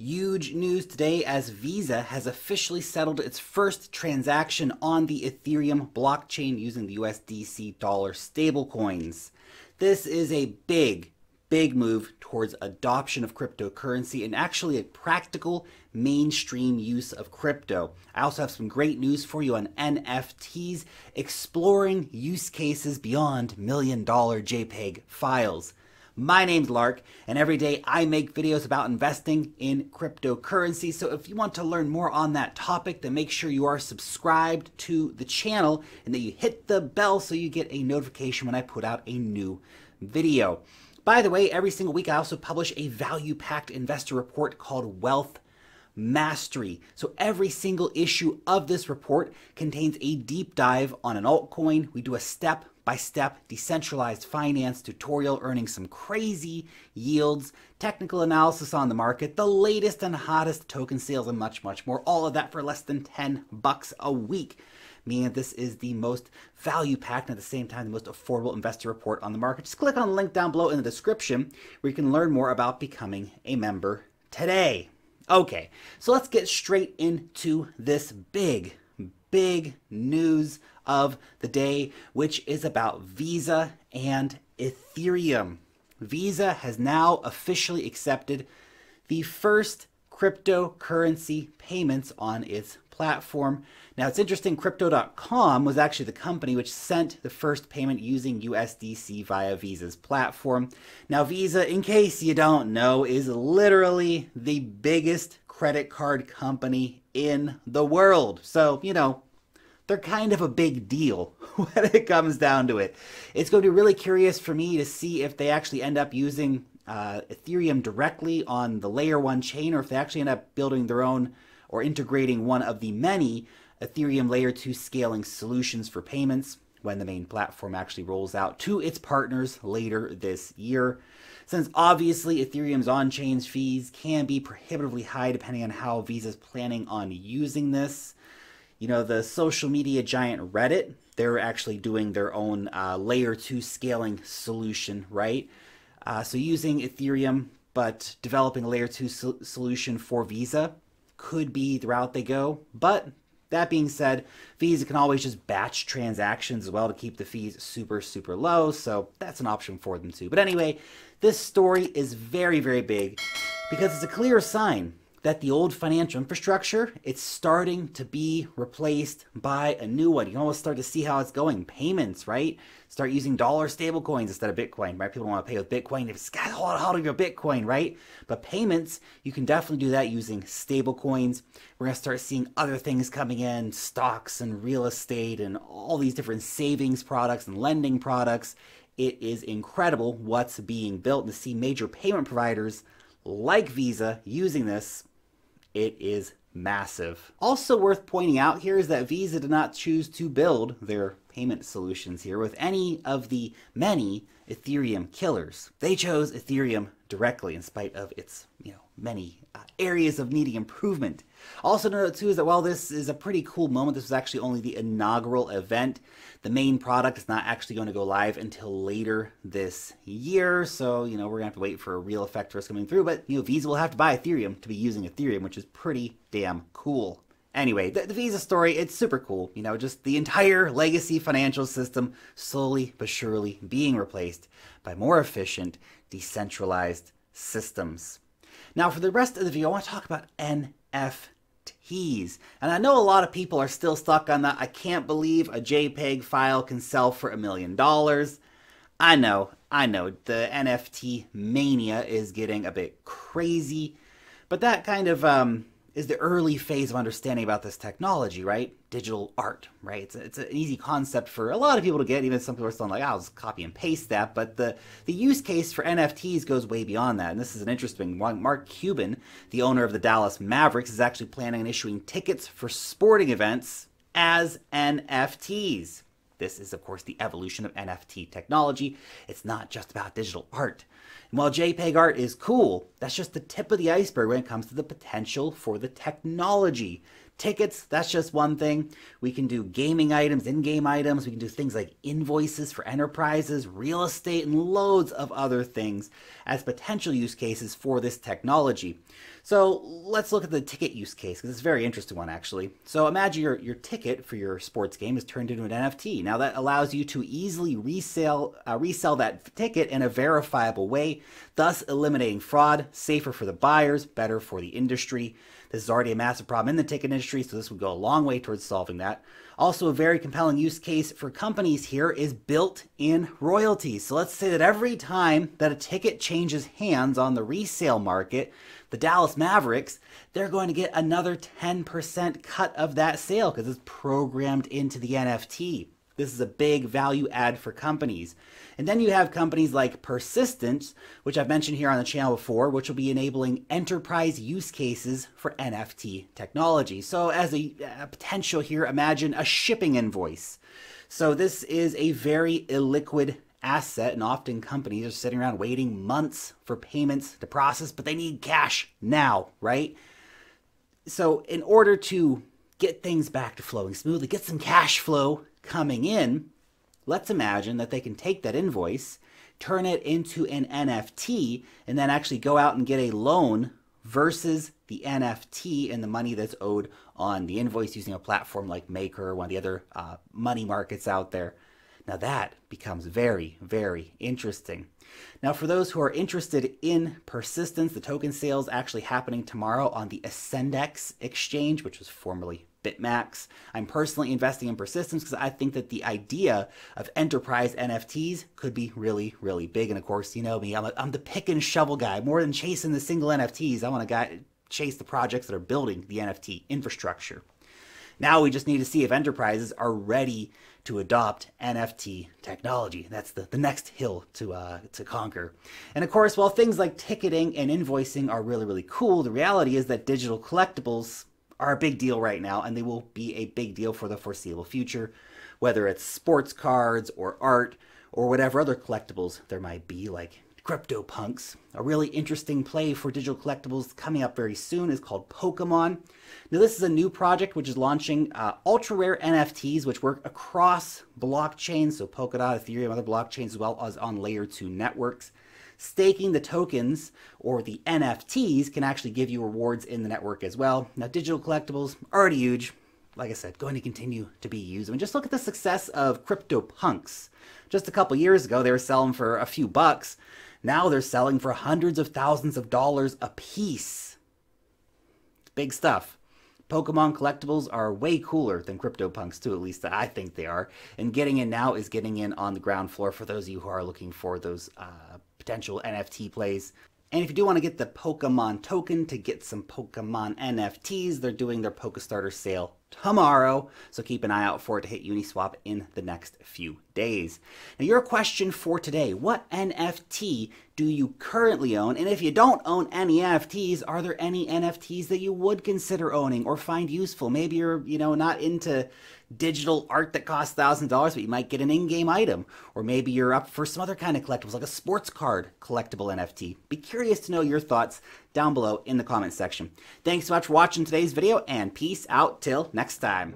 Huge news today as Visa has officially settled its first transaction on the Ethereum blockchain using the USDC dollar stablecoins. This is a big move towards adoption of cryptocurrency and actually a practical mainstream use of crypto. I also have some great news for you on NFTs, exploring use cases beyond $1 million JPEG files. My name's Lark, and every day I make videos about investing in cryptocurrency. So if you want to learn more on that topic, then make sure you are subscribed to the channel and that you hit the bell so you get a notification when I put out a new video. By the way, every single week I also publish a value-packed investor report called Wealth Mastery. So every single issue of this report contains a deep dive on an altcoin. We do a step-by-step decentralized finance tutorial earning some crazy yields, technical analysis on the market, the latest and hottest token sales, and much more. All of that for less than $10 a week. Meaning that this is the most value-packed and at the same time the most affordable investor report on the market. Just click on the link down below in the description where you can learn more about becoming a member today. Okay, so let's get straight into this big news of the day, which is about Visa and Ethereum. Visa has now officially accepted the first cryptocurrency payments on its platform. Now it's interesting, Crypto.com was actually the company which sent the first payment using USDC via Visa's platform. Now Visa, in case you don't know, is literally the biggest credit card company in the world. So, you know, they're kind of a big deal when it comes down to it. It's going to be really curious for me to see if they actually end up using Ethereum directly on the layer 1 chain, or if they actually end up building their own or integrating one of the many Ethereum layer 2 scaling solutions for payments when the main platform actually rolls out to its partners later this year. Since obviously Ethereum's on-chain fees can be prohibitively high depending on how Visa's planning on using this. You know, the social media giant Reddit, they're actually doing their own layer 2 scaling solution, right? So using Ethereum but developing a layer 2 solution for Visa could be the route they go. But that being said, Visa can always just batch transactions as well to keep the fees super low, so that's an option for them too. But anyway, this story is very big because it's a clear sign that the old financial infrastructure, it's starting to be replaced by a new one. You can almost start to see how it's going. Payments, right? Start using dollar stable coins instead of Bitcoin, right? People don't want to pay with Bitcoin. It's got hold of your Bitcoin, right? But payments, you can definitely do that using stable coins. We're going to start seeing other things coming in, stocks and real estate and all these different savings products and lending products. It is incredible what's being built, and to see major payment providers like Visa using this, it is massive. Also worth pointing out here is that Visa did not choose to build their payment solutions here with any of the many Ethereum killers. They chose Ethereum directly in spite of its, many areas of needing improvement. Also note too is that while this is a pretty cool moment, this was actually only the inaugural event. The main product is not actually going to go live until later this year. So, we're going to have to wait for a real effect for us coming through. But, Visa will have to buy Ethereum to be using Ethereum, which is pretty damn cool. Anyway, the Visa story, it's super cool. Just the entire legacy financial system slowly but surely being replaced by more efficient, decentralized systems. Now, for the rest of the video, I want to talk about NFTs. And I know a lot of people are still stuck on that. I can't believe a JPEG file can sell for $1 million. I know, the NFT mania is getting a bit crazy, but that kind of is the early phase of understanding about this technology, right? Digital art, right? It's an easy concept for a lot of people to get. Even some people are still like, I'll just copy and paste that. But the use case for NFTs goes way beyond that. And this is an interesting one. Mark Cuban, the owner of the Dallas Mavericks, is actually planning on issuing tickets for sporting events as NFTs. This is, of course, the evolution of NFT technology. It's not just about digital art. And while JPEG art is cool, that's just the tip of the iceberg when it comes to the potential for the technology. Tickets, that's just one thing. We can do gaming items, in-game items. We can do things like invoices for enterprises, real estate, and loads of other things as potential use cases for this technology. So let's look at the ticket use case, because it's a very interesting one, actually. So imagine your ticket for your sports game is turned into an NFT. Now that allows you to easily resell that ticket in a verifiable way, thus eliminating fraud, safer for the buyers, better for the industry. This is already a massive problem in the ticket industry, so this would go a long way towards solving that. Also, a very compelling use case for companies here is built-in royalties. So let's say that every time that a ticket changes hands on the resale market, the Dallas Mavericks, they're going to get another 10% cut of that sale because it's programmed into the NFT. This is a big value add for companies. And then you have companies like Persistence, which I've mentioned here on the channel before, which will be enabling enterprise use cases for NFT technology. So as a potential here, imagine a shipping invoice. So this is a very illiquid asset, and often companies are sitting around waiting months for payments to process, but they need cash now, right? So in order to get things back to flowing smoothly, get some cash flow coming in, let's imagine that they can take that invoice, turn it into an NFT, and then actually go out and get a loan versus the NFT and the money that's owed on the invoice using a platform like Maker or one of the other money markets out there. Now that becomes very, very interesting. Now for those who are interested in Persistence, the token sale is actually happening tomorrow on the Ascendex exchange, which was formerly BitMax. I'm personally investing in Persistence because I think that the idea of enterprise NFTs could be really, really big. And of course, you know me, I'm the pick and shovel guy. More than chasing the single NFTs, I want to chase the projects that are building the NFT infrastructure. Now we just need to see if enterprises are ready to adopt NFT technology. That's the next hill to conquer. And of course, while things like ticketing and invoicing are really, really cool, the reality is that digital collectibles are a big deal right now, and they will be a big deal for the foreseeable future, whether it's sports cards or art or whatever other collectibles there might be, like CryptoPunks. A really interesting play for digital collectibles coming up very soon is called Pokemon. Now this is a new project which is launching ultra rare NFTs which work across blockchains, so Polkadot, Ethereum, other blockchains, as well as on layer 2 networks. Staking the tokens or the NFTs can actually give you rewards in the network as well. Now digital collectibles, already huge. Like I said, going to continue to be used. I mean, just look at the success of CryptoPunks. Just a couple years ago, they were selling for a few bucks. Now they're selling for hundreds of thousands of dollars a piece. It's big stuff. Pokemon collectibles are way cooler than CryptoPunks too, at least I think they are. And getting in now is getting in on the ground floor for those of you who are looking for those potential NFT plays. And if you do want to get the Pokemon token to get some Pokemon NFTs, they're doing their Pokestarter sale tomorrow, so keep an eye out for it to hit Uniswap in the next few days. Now your question for today, what NFT do you currently own? And if you don't own any NFTs, are there any NFTs that you would consider owning or find useful? Maybe you're, not into digital art that costs $1,000, but you might get an in-game item. Or maybe you're up for some other kind of collectibles, like a sports card collectible NFT. Be curious to know your thoughts down below in the comments section. Thanks so much for watching today's video, and peace out till next time.